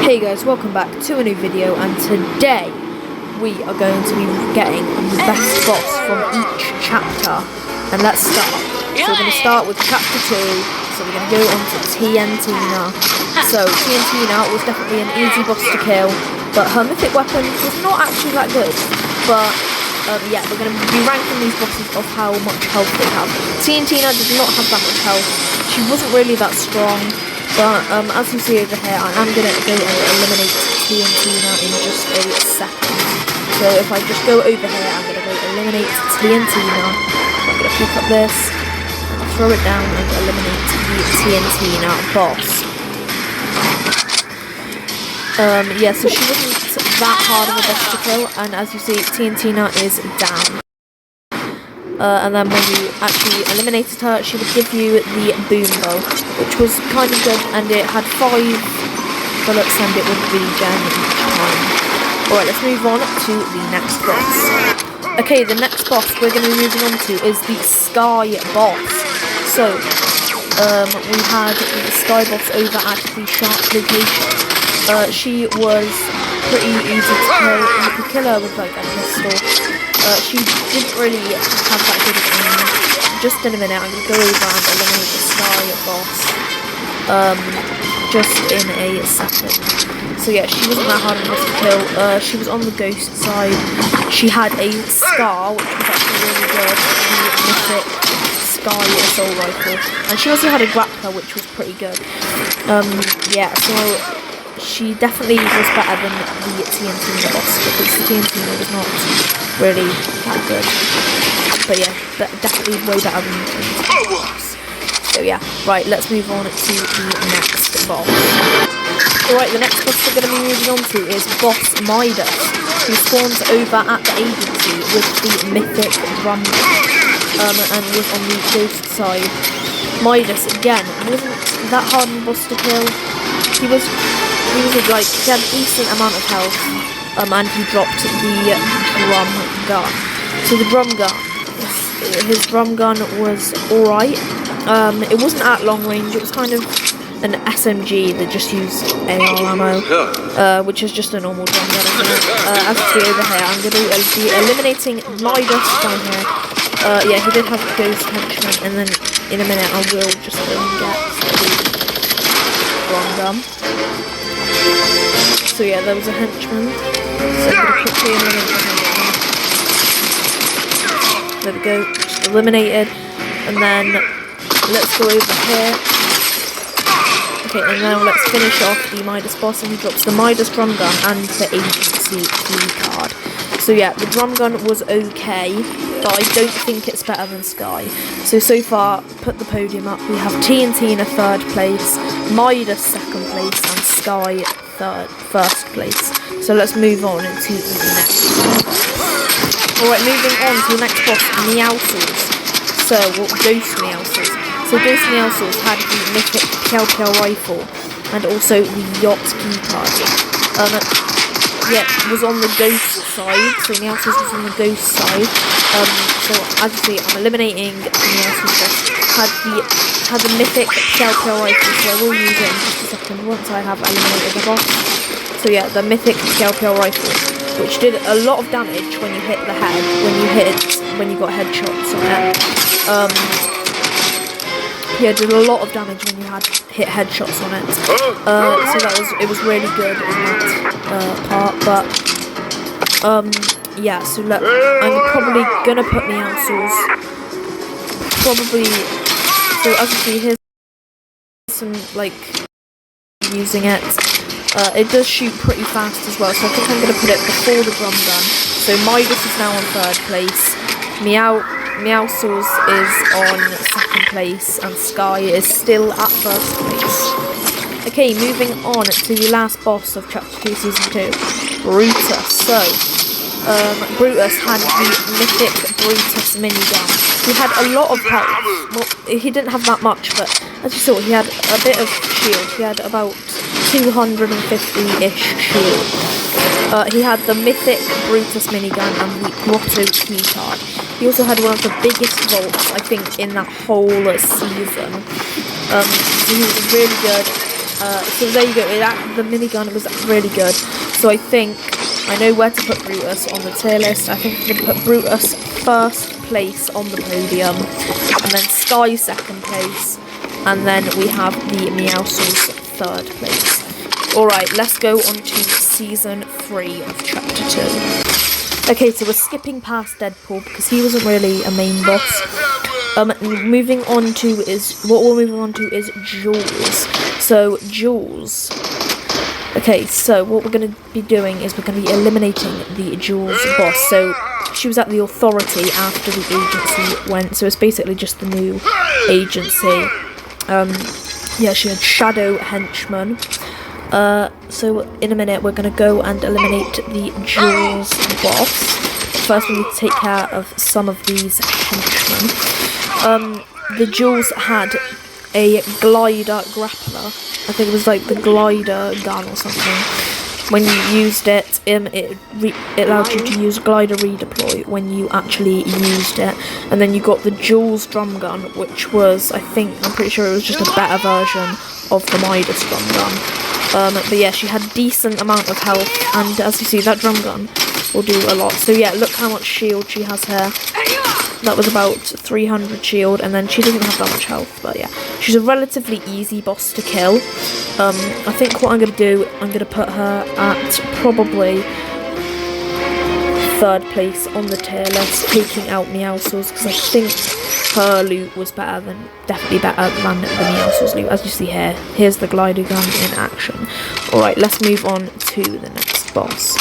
Hey guys, welcome back to a new video, and today we are going to be getting the best boss from each chapter. And let's start. So we're going to start with chapter 2, so we're going to go on to TNTina. So TNTina was definitely an easy boss to kill, but her mythic weapon was not actually that good. But yeah, we're going to be ranking these bosses off how much health they have. TNTina did not have that much health, she wasn't really that strong. But as you see over here, I am going to go and eliminate TNTina in just a second. So if I just go over here, I'm going to go eliminate TNTina. So I'm going to pick up this, and throw it down and eliminate the TNTina boss. Yeah, so she wasn't that hard of a boss to kill, and as you see, TNTina is down. And then when you actually eliminated her, she would give you the boom bow, which was kind of good, and it had 5 bullets and it would regen each time. Alright, let's move on to the next boss. Okay, the next boss we're going to be moving on to is the Sky Boss. So, we had the Sky Boss over at the Shark location. She was pretty easy to kill. You could kill her with like a pistol. She didn't really have that good of aim. Just in a minute, I'm going to go over and eliminate the Sky Boss. Just in a second. So yeah, she wasn't that hard enough to kill. She was on the ghost side. She had a Scar, which was actually really good. The mythic Sky assault rifle. And she also had a grappler, which was pretty good. Yeah, so she definitely was better than the TNTina boss, because the TNTina was not really that good. But yeah, definitely way better than the TNTina boss. So yeah, right, let's move on to the next boss. Alright, the next boss we're going to be moving on to is Boss Midas, who spawns over at the agency with the mythic drum and was on the ghost side. Midas, again, wasn't that hard of a boss to kill. He had a decent amount of health, and he dropped the drum gun. So the drum gun, his drum gun was alright. It wasn't at long range, it was kind of an SMG that just used AR ammo, which is just a normal drum gun, isn't it? As you see over here, I'm going to be eliminating Midas down here. Yeah, he did have a ghost henchman, and then in a minute I will just go and get the drum gun. So yeah, there was a henchman. So I'm going to quickly eliminate the henchman. There we go, just eliminated. And then let's go over here. Okay, and now let's finish off the Midas boss, and he drops the Midas drum gun and the agency key card. So yeah, the drum gun was okay, but I don't think it's better than Sky. So far, put the podium up. We have TNTina 3rd place, Midas 2nd place, and Sky 1st place. So let's move on to the next. Alright, moving on to the next boss, Meowscles. So, Ghost Meowscles. So Ghost Meowscles had the mythic Piao rifle, and also the yacht keycard. Yeah, was on the ghost side, so Meowscles was on the ghost side. So as you see, I'm eliminating Meowscles. Had the mythic Piao rifle, so I will use it in just a second once I have eliminated the boss. So yeah, the mythic Piao rifle, which did a lot of damage when you hit the head, when you got headshots on it. Yeah, did a lot of damage when you hit headshots on it. So it was really good in that part. But yeah, so I'm probably gonna put Meowscles. Probably. So as you see, here's some like using it. It does shoot pretty fast as well, so I think I'm gonna put it before the drum gun. So Midas is now on 3rd place. Meowscles is on 2nd place, and Sky is still at 1st place. Okay, moving on to the last boss of Chapter 2, Season 2, Brutus. So, Brutus had the mythic Brutus minigun. He had a lot of health. Well, he didn't have that much, but as you saw, he had a bit of shield. He had about 250-ish shield. He had the mythic Brutus minigun and the grotto keycard. He also had one of the biggest vaults, I think, in that whole season. So he was really good. so there you go. The minigun was really good. So I think I know where to put Brutus on the tier list. I think I'm going to put Brutus first place on the podium, and then Sky second place, and then we have the Meowscles third place. Alright, let's go on to Season 3 of Chapter 2. Okay, so we're skipping past Deadpool because he wasn't really a main boss. Moving on to is Jules. So Jules. Okay, so what we're going to be doing is we're going to be eliminating the Jules boss. So she was at the Authority after the agency went. So it's basically just the new agency. Yeah, she had Shadow Henchman. So in a minute we're going to go and eliminate the Jules boss. First we need to take care of some of these henchmen. The Jules had a glider grappler. I think it was like the glider gun or something. When you used it, it allowed you to use glider redeploy when you actually used it. And then you got the Jules drum gun, which was, I'm pretty sure it was just a better version of the Midas drum gun. But yeah, she had decent amount of health, and as you see, that drum gun will do a lot. So yeah, look how much shield she has here. That was about 300 shield, and then she doesn't have that much health, but yeah. She's a relatively easy boss to kill. I think what I'm going to do, I'm going to put her at probably third place on the tier list, taking out Meowscles, because I think her loot was definitely better than the Meowscles loot. As you see here, here's the glider gun in action. Alright, let's move on to the next boss.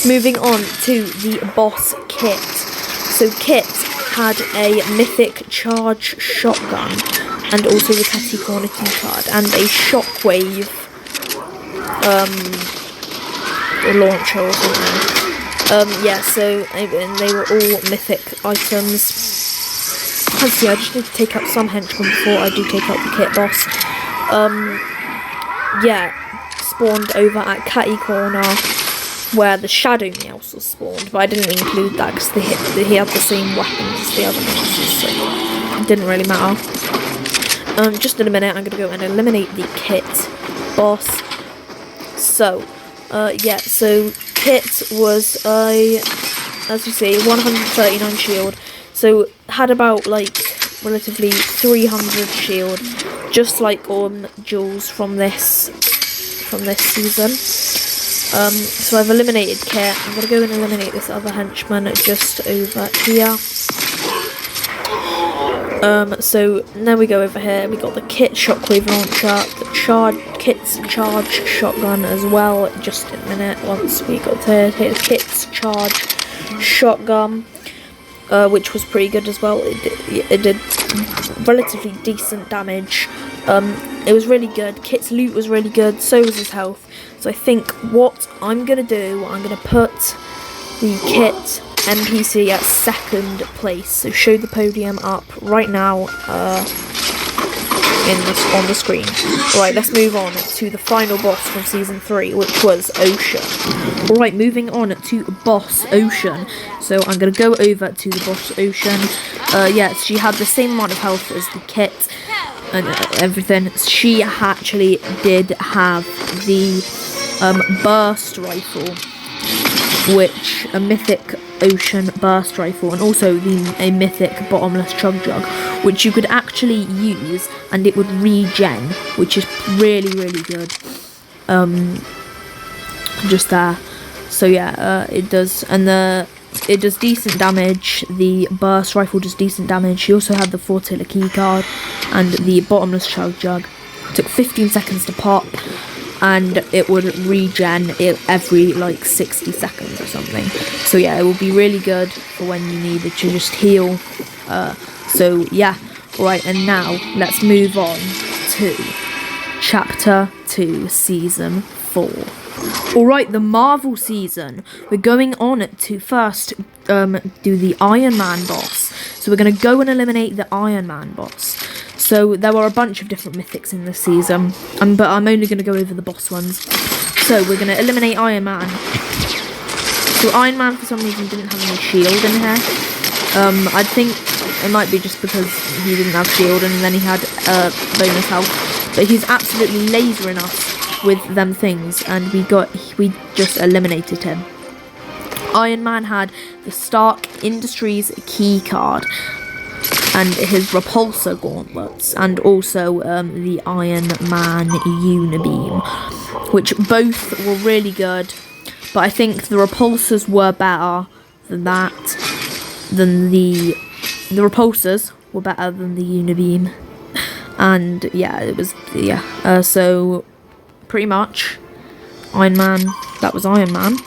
Moving on to the boss Kit. So Kit had a mythic charge shotgun, and also the Petty Corner keycard, and a shockwave launcher or something. Yeah, so they were all mythic items. As see, I just need to take out some henchmen before I do take out the Kit boss. Yeah, spawned over at Catty Corner, where the Shadow Meowscles spawned, but I didn't include that because he had the same weapons as the other Meowscles, so it didn't really matter. Just in a minute, I'm going to go and eliminate the Kit boss. So, yeah, so Kit was, as you see, 139 shield, so had about, like, relatively 300 shield, just like on Jules from this season. So I've eliminated Kit. I'm going to go and eliminate this other henchman just over here. So now we go over here. We got the Kit shockwave launcher, the Kit's charge shotgun as well. Just in a minute, once we got to here, Kit's charge shotgun, which was pretty good as well. It did relatively decent damage. It was really good. Kit's loot was really good. So was his health. So I think what I'm going to do, I'm going to put the Kit NPC at second place. So show the podium up right now on the screen. Alright, let's move on to the final boss from Season 3, which was Ocean. Alright, moving on to Boss Ocean. So I'm going to go over to the Boss Ocean. Yeah, she had the same amount of health as the Kit and everything. She actually did have the burst rifle, which a mythic ocean burst rifle, and also a mythic bottomless chug jug, which you could actually use and it would regen, which is really good. Just there. So yeah, it does, and it does decent damage. The burst rifle does decent damage. She also had the Fortilla keycard and the bottomless chug jug. It took 15 seconds to pop, and it would regen it every like 60 seconds or something. So yeah, it will be really good for when you need it to just heal. So yeah, alright, and now let's move on to Chapter 2, Season 4. Alright, the Marvel season. We're going on to first do the Iron Man boss. So we're going to go and eliminate the Iron Man boss. So there were a bunch of different mythics in this season, but I'm only going to go over the boss ones. So we're going to eliminate Iron Man. So Iron Man for some reason didn't have any shield in here. I think it might be just because he didn't have shield, and then he had bonus health, but he's absolutely lasering us with them things, and we just eliminated him. Iron Man had the Stark Industries key card and his repulsor gauntlets, and also the Iron Man unibeam, which both were really good, but I think the repulsors were better than the repulsors were better than the unibeam. And so pretty much Iron Man, that was Iron Man.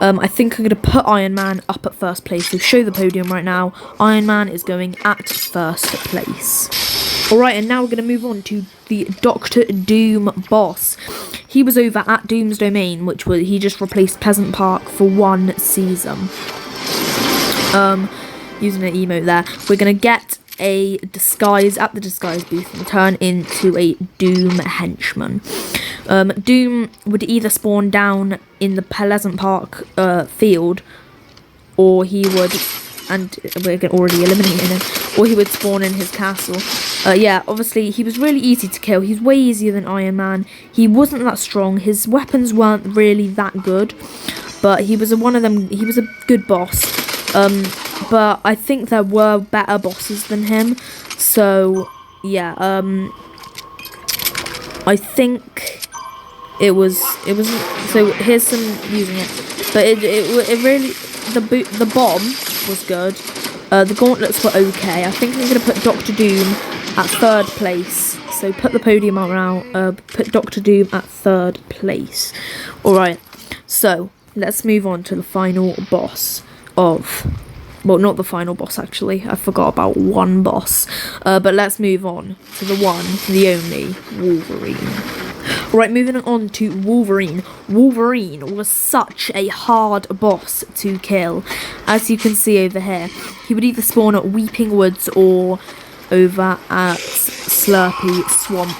I think I'm going to put Iron Man up at first place, so show the podium right now. Iron Man is going at first place. Alright, and now we're going to move on to the Doctor Doom boss. He was over at Doom's Domain, he just replaced Pleasant Park for 1 season. Using an emote there. We're going to get a disguise at the disguise booth and turn into a Doom henchman. Doom would either spawn down in the Pleasant Park field, or he would, and we're already eliminating him, or he would spawn in his castle. Yeah, obviously he was really easy to kill. He's way easier than Iron Man. He wasn't that strong. His weapons weren't really that good, but he was he was a good boss. But I think there were better bosses than him. So yeah, I think it was so here's some using it, but it really, the bomb was good. The gauntlets were okay. I think I'm gonna put Doctor Doom at 3rd place. So put the podium around. Put Doctor Doom at 3rd place. All right. So let's move on to the final boss of. Well, not the final boss, actually. I forgot about one boss. But let's move on to the one, the only, Wolverine. Right, moving on to Wolverine. Wolverine was such a hard boss to kill. As you can see over here, he would either spawn at Weeping Woods or over at Slurpy Swamp.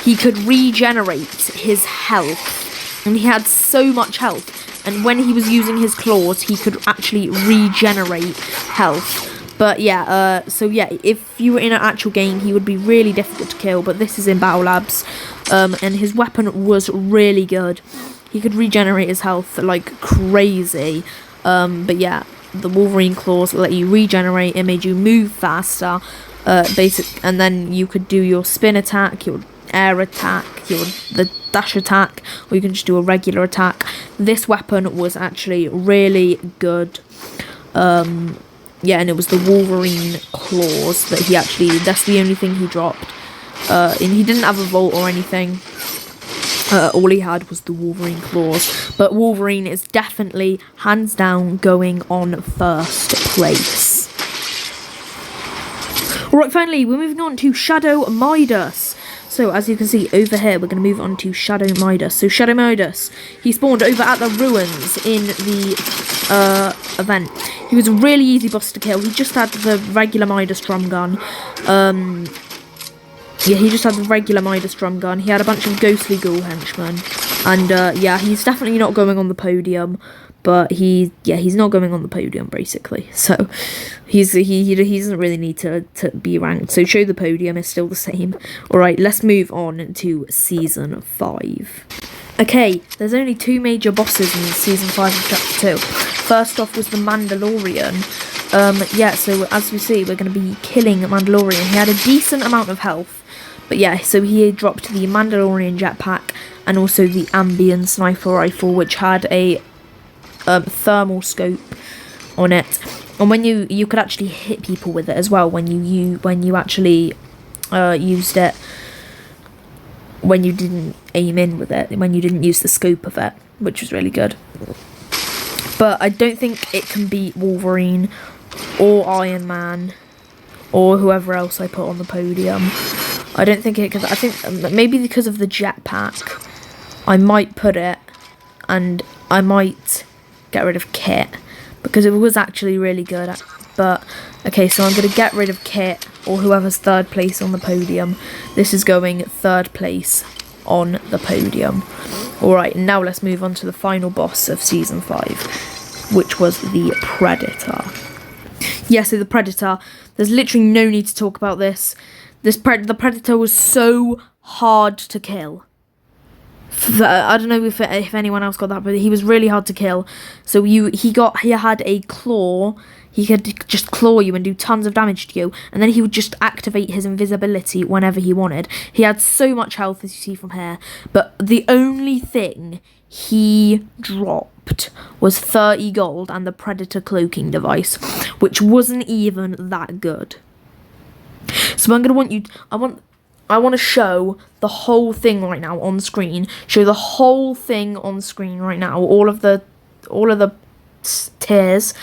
He could regenerate his health, and he had so much health. And when he was using his claws, he could actually regenerate health. But yeah, so yeah, if you were in an actual game, he would be really difficult to kill. But this is in Battle Labs, and his weapon was really good. He could regenerate his health like crazy. But yeah, the Wolverine claws let you regenerate. It made you move faster. And then you could do your spin attack, your air attack, the dash attack, or you can just do a regular attack. This weapon was actually really good. Yeah, and it was the Wolverine claws that that's the only thing he dropped. And he didn't have a vault or anything. All he had was the Wolverine claws. But Wolverine is definitely, hands down, going on 1st place. Alright, finally, we're moving on to Shadow Midas. So, as you can see over here, we're going to move on to Shadow Midas. So, Shadow Midas, he spawned over at the ruins in the event. He was a really easy boss to kill. He just had the regular Midas drum gun. Yeah, he just had the regular Midas drum gun. He had a bunch of ghostly ghoul henchmen. And, yeah, he's definitely not going on the podium. But he's not going on the podium, basically. So he doesn't really need to be ranked. So show the podium is still the same. Alright, let's move on to Season 5. Okay, there's only 2 major bosses in Season 5 of Chapter 2. First off was the Mandalorian. Yeah, so as we see, we're going to be killing Mandalorian. He had a decent amount of health. But yeah, so he dropped the Mandalorian jetpack and also the Ambient sniper rifle, which had a thermal scope on it, and when you could actually hit people with it as well when you actually used it, when you didn't aim in with it, when you didn't use the scope of it, which was really good. But I don't think it can beat Wolverine or Iron Man or whoever else I put on the podium. I don't think it could. I think maybe because of the jetpack I might put it, and I might get rid of Kit because it was actually really good. But okay, so I'm going to get rid of Kit or whoever's 3rd place on the podium. This is going 3rd place on the podium. Alright, now let's move on to the final boss of Season 5, which was the Predator. Yeah, so the Predator, there's literally no need to talk about this. The Predator was so hard to kill. I don't know if anyone else got that, but he was really hard to kill. So he had a claw. He could just claw you and do tons of damage to you, and then he would just activate his invisibility whenever he wanted. He had so much health, as you see from here, but the only thing he dropped was 30 gold and the Predator cloaking device, which wasn't even that good. So I want to show the whole thing right now on screen. Show the whole thing on screen right now. All of the tiers.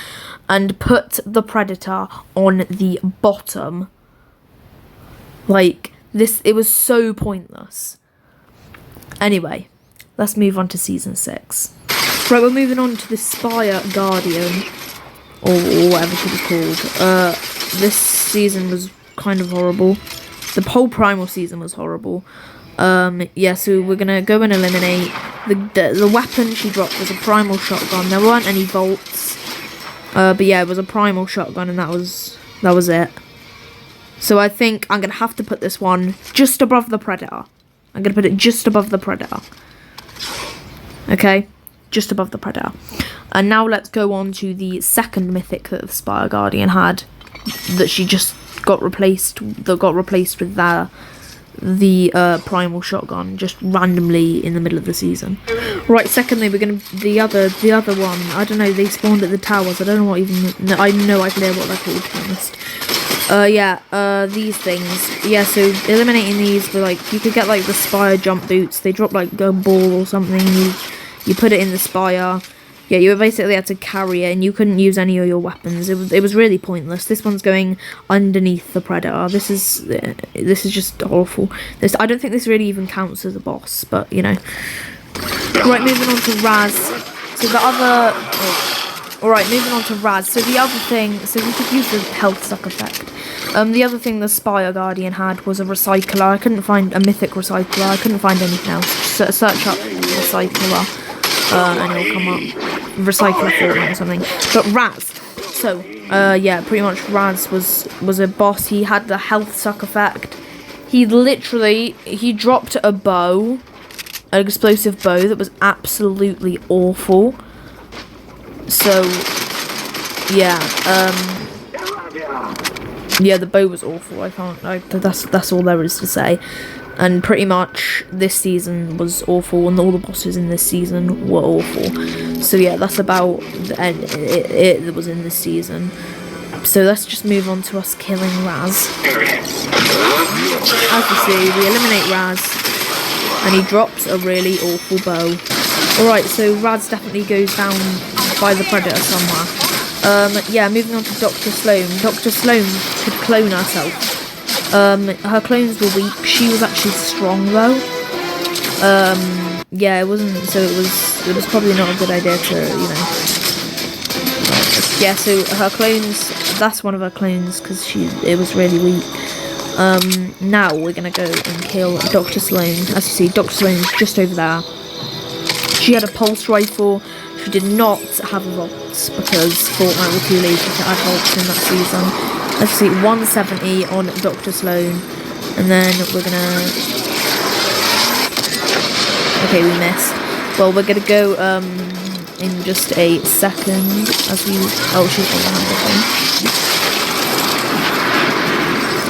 And put the Predator on the bottom. Like, this, it was so pointless. Anyway, let's move on to Season 6. Right, we're moving on to the Spire Guardian. Or whatever she was called. This season was kind of horrible. The whole Primal season was horrible. Yeah, so we're gonna go and eliminate. The weapon she dropped was a Primal shotgun. There weren't any bolts. But yeah, it was a Primal shotgun, and that was it. So I think I'm going to have to put this one just above the Predator. I'm going to put it just above the Predator. Okay? Just above the Predator. And now let's go on to the second mythic that the Spire Guardian had. That she just got replaced. That got replaced with the Primal shotgun, just randomly in the middle of the season. Right, secondly, we're gonna the other one. I don't know. They spawned at the towers. I don't know what even. No, I have no idea what they're called, to be honest. Yeah. These things. Yeah. So eliminating these were like, you could get like the Spire jump boots. They drop like a ball or something. You put it in the Spire. Yeah, you basically had to carry it, and you couldn't use any of your weapons. It was really pointless. This one's going underneath the Predator. This is just awful. I don't think this really even counts as a boss, but you know. Right, moving on to Raz. So the other. Alright, moving on to Raz. So the other thing. So we could use the health suck effect. The other thing the Spire Guardian had was a recycler. I couldn't find a mythic recycler. I couldn't find anything else. Search up recycler. And it'll come up recycler Fortnite or something. But Raz, so yeah, pretty much Raz was a boss. He had the health suck effect. He dropped a bow, an explosive bow that was absolutely awful. So yeah, yeah, the bow was awful. That's all there is to say. And pretty much this season was awful, and all the bosses in this season were awful. So yeah, that's about the end. It was in this season. So let's just move on to us killing Raz. As you see, we eliminate Raz, and he drops a really awful bow. Alright, so Raz definitely goes down by the Predator somewhere. Yeah, moving on to Dr. Sloan. Dr. Sloan could clone herself. Her clones were weak. She was actually strong though. Yeah, it wasn't. So it was probably not a good idea to, you know. Yeah, so her clones. That's one of her clones because it was really weak. Now we're gonna go and kill Dr. Sloan. As you see, Dr. Sloan is just over there. She had a pulse rifle. She did not have vaults because Fortnite were too lazy to add vaults in that season. Let's see, 170 on Dr. Sloan, and then we're gonna. Okay, we missed. Well, we're gonna go in just a second as we. Oh, she's on the handle thing.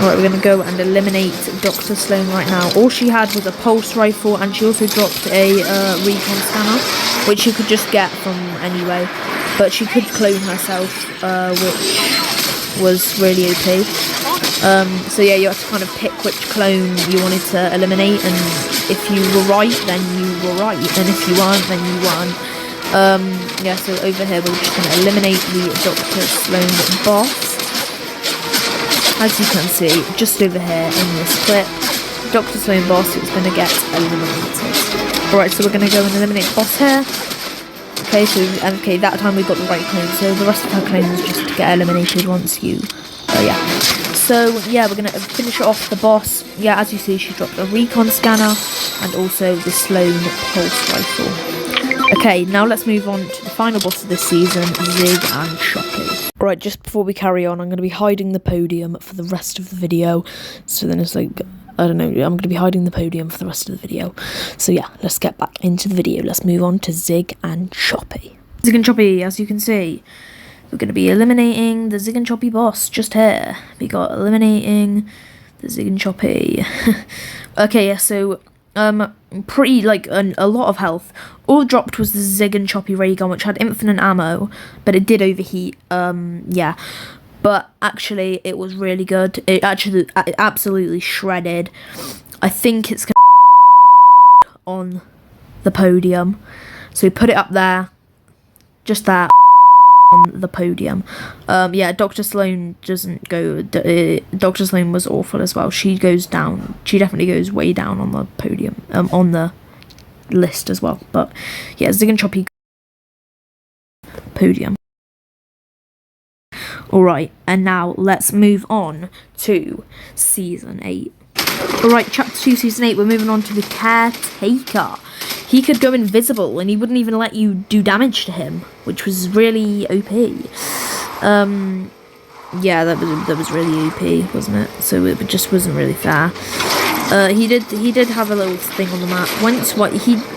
Alright, we're gonna go and eliminate Dr. Sloan right now. All she had was a pulse rifle, and she also dropped a recon scanner, which you could just get from anyway. But she could clone herself, which was really OP. So yeah, you had to kind of pick which clone you wanted to eliminate, and if you were right, then you were right, and if you weren't, then you weren't. Yeah, so over here we're just going to eliminate the Dr. Sloan boss. As you can see, just over here in this clip, Dr. Sloan boss is going to get eliminated. Alright, so we're going to go and eliminate the boss here. Okay, so that time we got the right clone, so the rest of her clones just get eliminated once you, yeah. So yeah, we're gonna finish off the boss. Yeah, as you see, she dropped a recon scanner and also the Sloan pulse rifle. Okay, now let's move on to the final boss of this season, Zig and Shoppy. Right, just before we carry on, I'm going to be hiding the podium for the rest of the video. So then it's like, I don't know, I'm going to be hiding the podium for the rest of the video. So yeah, let's get back into the video. Let's move on to Zig and Shoppy. Zig and Shoppy, as you can see, we're going to be eliminating the Zig and Shoppy boss just here. We got eliminating the Zig and Shoppy. Okay, yeah, so pretty, like, a lot of health. All dropped was the Zig and Choppy ray gun, which had infinite ammo, but it did overheat. Yeah, but actually it was really good. It absolutely shredded. I think it's gonna on the podium, so we put it up there, just there on the podium. Yeah, Dr. Sloan doesn't go. Dr. Sloan was awful as well. She goes down. She definitely goes way down on the podium. On the list as well. But yeah, Zig and Choppy podium. Alright, and now let's move on to Season 8. Alright, Chapter 2, Season 8, we're moving on to the Caretaker. He could go invisible, and he wouldn't even let you do damage to him, which was really OP. Yeah, that was really OP, wasn't it? So it just wasn't really fair. He did have a little thing on the map.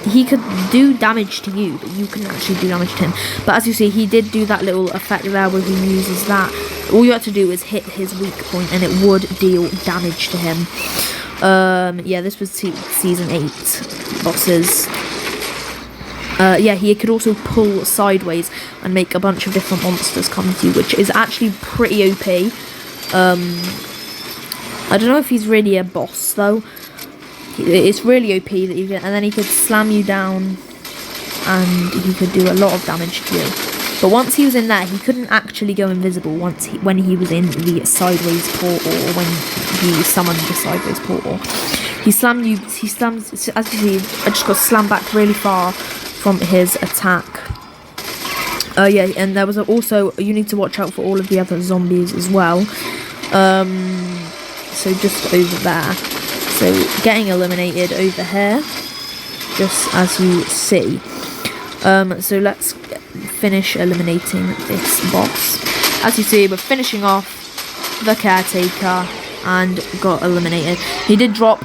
He could do damage to you, but you couldn't actually do damage to him. But as you see, he did do that little effect there where he uses that. All you had to do is hit his weak point, and it would deal damage to him. Yeah, this was Season 8 bosses. Yeah, he could also pull sideways and make a bunch of different monsters come to you, which is actually pretty OP. I don't know if he's really a boss though. It's really OP that you can, and then he could slam you down, and he could do a lot of damage to you. But once he was in there, he couldn't actually go invisible. When he was in the sideways portal, or when he summoned the sideways portal, he slammed you. He slams. As you see, I just got slammed back really far from his attack. Yeah, and there was also, you need to watch out for all of the other zombies as well. So just over there. So getting eliminated over here, just as you see. So let's finish eliminating this boss. As you see, we're finishing off the Caretaker and got eliminated. He did drop,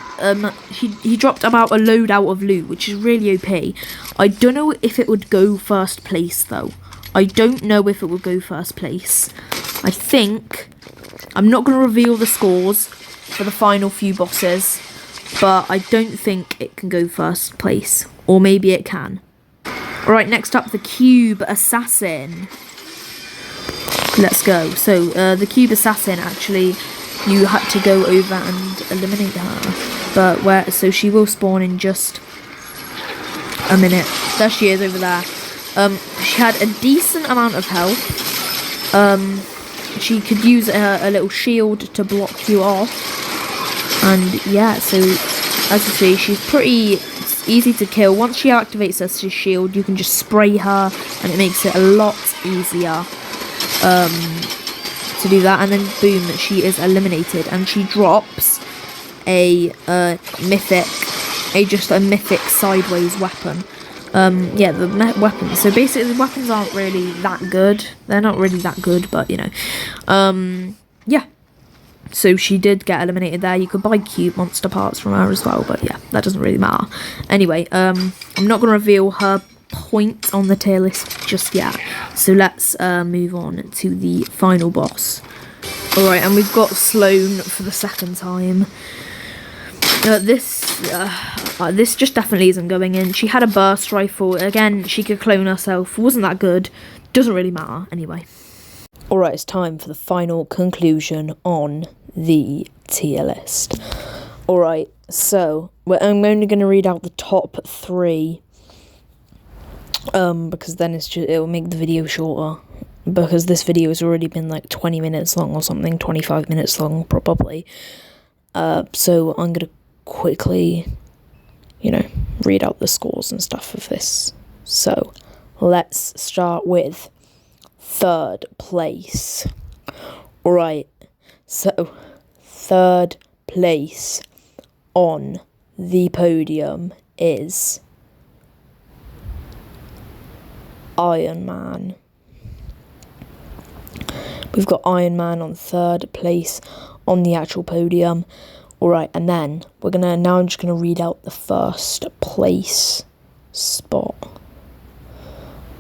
he dropped about a loadout of loot, which is really OP. I don't know if it would go first place though. I don't know if it will go first place. I think, I'm not going to reveal the scores for the final few bosses, but I don't think it can go first place. Or maybe it can. Alright, next up, the Cube Assassin. Let's go. So, the Cube Assassin, actually, you had to go over and eliminate her. But so she will spawn in just a minute. There she is over there. She had a decent amount of health. She could use a little shield to block you off. And yeah, so as you see, she's pretty easy to kill. Once she activates her shield, you can just spray her, and it makes it a lot easier to do that. And then boom, she is eliminated, and she drops a mythic, just a mythic sideways weapon. Yeah, the weapons. So basically, the weapons aren't really that good. They're not really that good, but you know, yeah. So she did get eliminated there. You could buy cute monster parts from her as well, but yeah, that doesn't really matter. Anyway, I'm not going to reveal her point on the tier list just yet. So let's move on to the final boss. Alright, and we've got Sloan for the second time. This just definitely isn't going in. She had a burst rifle. Again, she could clone herself. Wasn't that good. Doesn't really matter. Anyway. Alright, it's time for the final conclusion on the tier list. Alright, so I'm only going to read out the top 3. Because then it'll make the video shorter. Because this video has already been like 20 minutes long or something. 25 minutes long, probably. So I'm going to quickly, you know, read out the scores and stuff of this. So let's start with 3rd place. Alright, so 3rd place on the podium is Iron Man. We've got Iron Man on 3rd place on the actual podium. Alright, and then I'm just gonna read out the 1st place spot.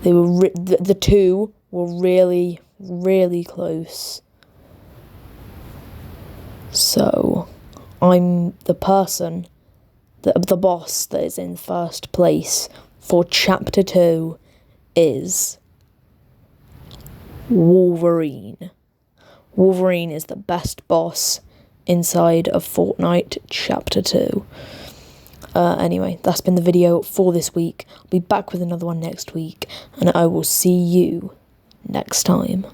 They were the two were really, really close. So I'm the person, the boss that is in 1st place for chapter 2 is Wolverine. Wolverine is the best boss inside of Fortnite chapter 2. Anyway, that's been the video for this week. I'll be back with another one next week, and I will see you next time.